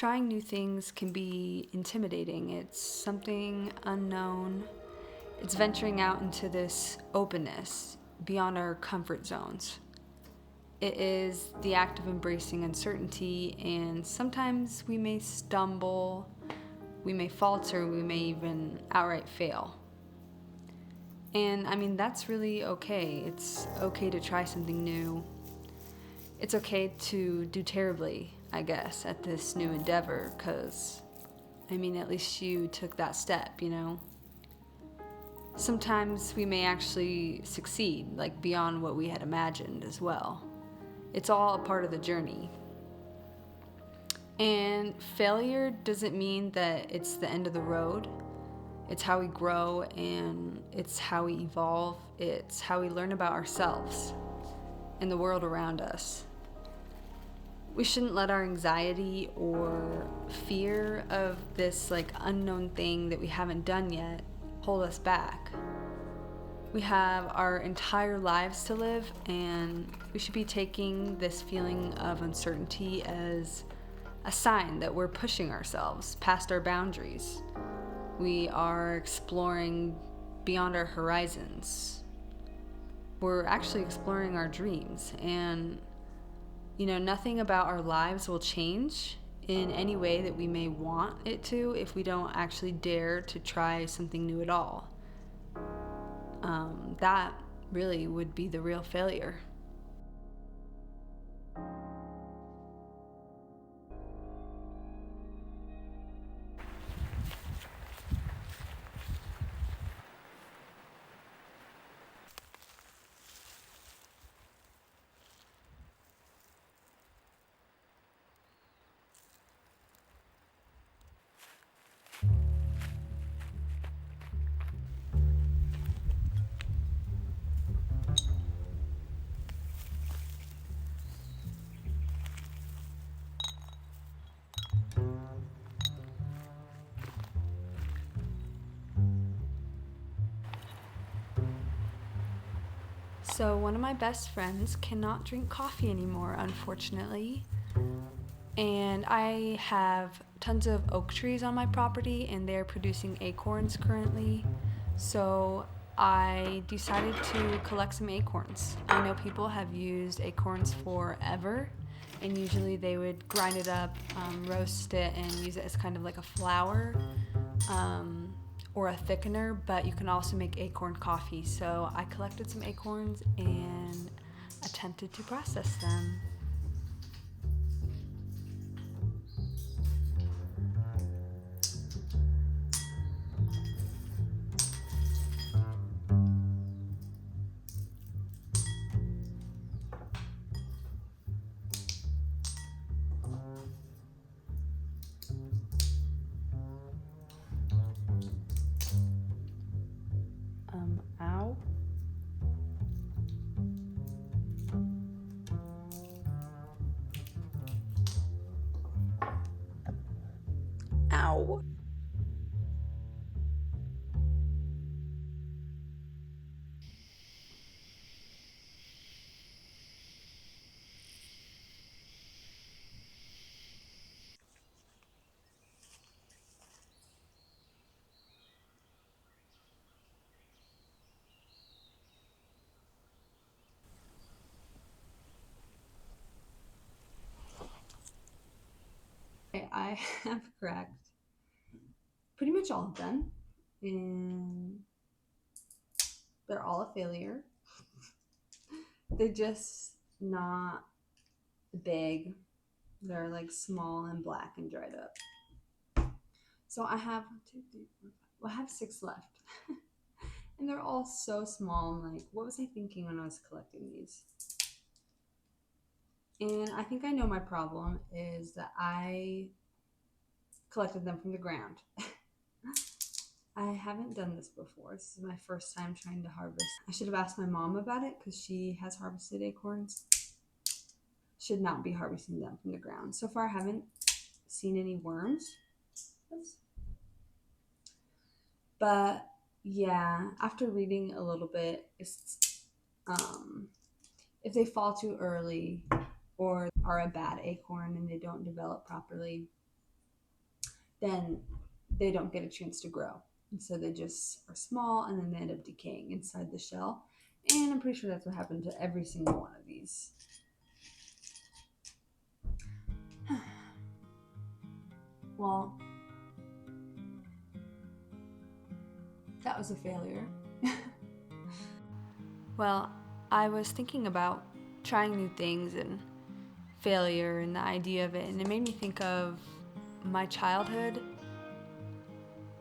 Trying new things can be intimidating. It's something unknown. It's venturing out into this openness beyond our comfort zones. It is the act of embracing uncertainty, and sometimes we may stumble, we may falter, we may even outright fail. And I mean, that's really okay. It's okay to try something new. It's okay to do terribly, I guess, at this new endeavor, because, I mean, at least you took that step, you know? Sometimes we may actually succeed, like beyond what we had imagined as well. It's all a part of the journey. And failure doesn't mean that it's the end of the road. It's how we grow, and it's how we evolve. It's how we learn about ourselves and the world around us. We shouldn't let our anxiety or fear of this unknown thing that we haven't done yet hold us back. We have our entire lives to live, and we should be taking this feeling of uncertainty as a sign that we're pushing ourselves past our boundaries. We are exploring beyond our horizons. We're actually exploring our dreams, and nothing about our lives will change in any way that we may want it to if we don't actually dare to try something new at all. That really would be the real failure. So one of my best friends cannot drink coffee anymore, unfortunately. And I have tons of oak trees on my property, and they're producing acorns currently. So I decided to collect some acorns. I know people have used acorns forever, and usually they would grind it up, roast it, and use it as kind of like a flour. Or a thickener, but you can also make acorn coffee. So I collected some acorns and attempted to process them. Ow. Ow. I have cracked pretty much all of them, and they're all a failure. They're just not big. They're small and black and dried up. So I have 1, 2, 3, 4, 5. Well, I have 6 left. And they're all so small. I'm like, what was I thinking when I was collecting these? And I think I know my problem is that I collected them from the ground. I haven't done this before. This is my first time trying to harvest. I should have asked my mom about it because she has harvested acorns. Should not be harvesting them from the ground. So far, I haven't seen any worms. Oops. But yeah, after reading a little bit, it's if they fall too early or are a bad acorn and they don't develop properly, then they don't get a chance to grow. And so they just are small and then they end up decaying inside the shell. And I'm pretty sure that's what happened to every single one of these. Well, that was a failure. Well, I was thinking about trying new things and failure and the idea of it, and it made me think of my childhood.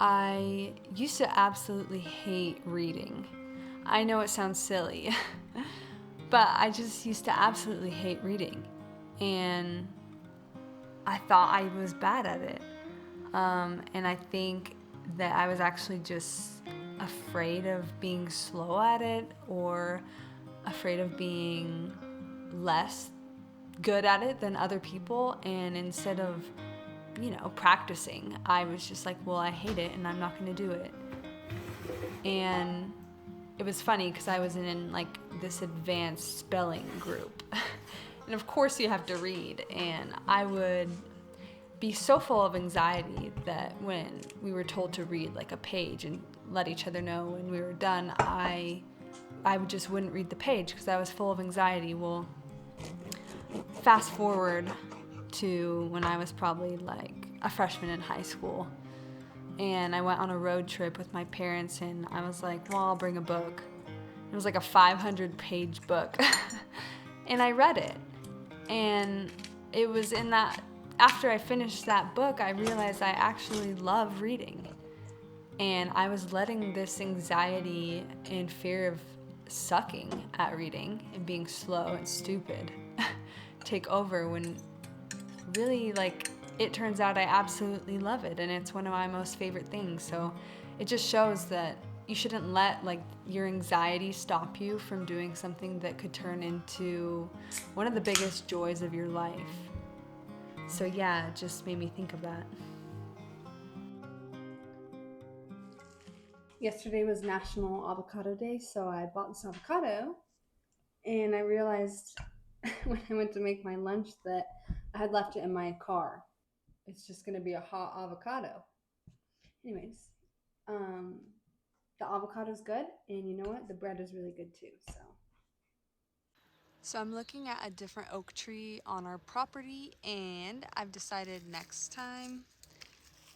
I used to absolutely hate reading. I know it sounds silly, but I just used to absolutely hate reading. And I thought I was bad at it. And I think that I was actually just afraid of being slow at it or afraid of being less good at it than other people. And instead of, practicing, I was just like, well, I hate it and I'm not going to do it. And it was funny because I was in like this advanced spelling group. And of course you have to read, and I would be so full of anxiety that when we were told to read like a page and let each other know when we were done, I just wouldn't read the page because I was full of anxiety. Well, fast forward to when I was probably like a freshman in high school, and I went on a road trip with my parents, and I was like, well, I'll bring a book. It was like a 500-page book. And I read it. And it was in that, after I finished that book, I realized I actually love reading. And I was letting this anxiety and fear of sucking at reading and being slow and stupid take over, when really, like, it turns out I absolutely love it, and it's one of my most favorite things. So it just shows that you shouldn't let like your anxiety stop you from doing something that could turn into one of the biggest joys of your life. So yeah, it just made me think of that. Yesterday was National Avocado Day, so I bought this avocado, and I realized when I went to make my lunch that I had left it in my car. It's just gonna be a hot avocado. Anyways, um, the avocado's good, and you know what? The bread is really good too. So I'm looking at a different oak tree on our property, and I've decided next time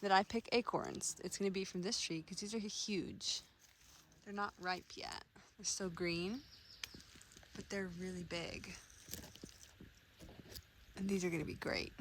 that I pick acorns, it's gonna be from this tree because these are huge. They're not ripe yet. They're still green, but they're really big. And these are gonna be great.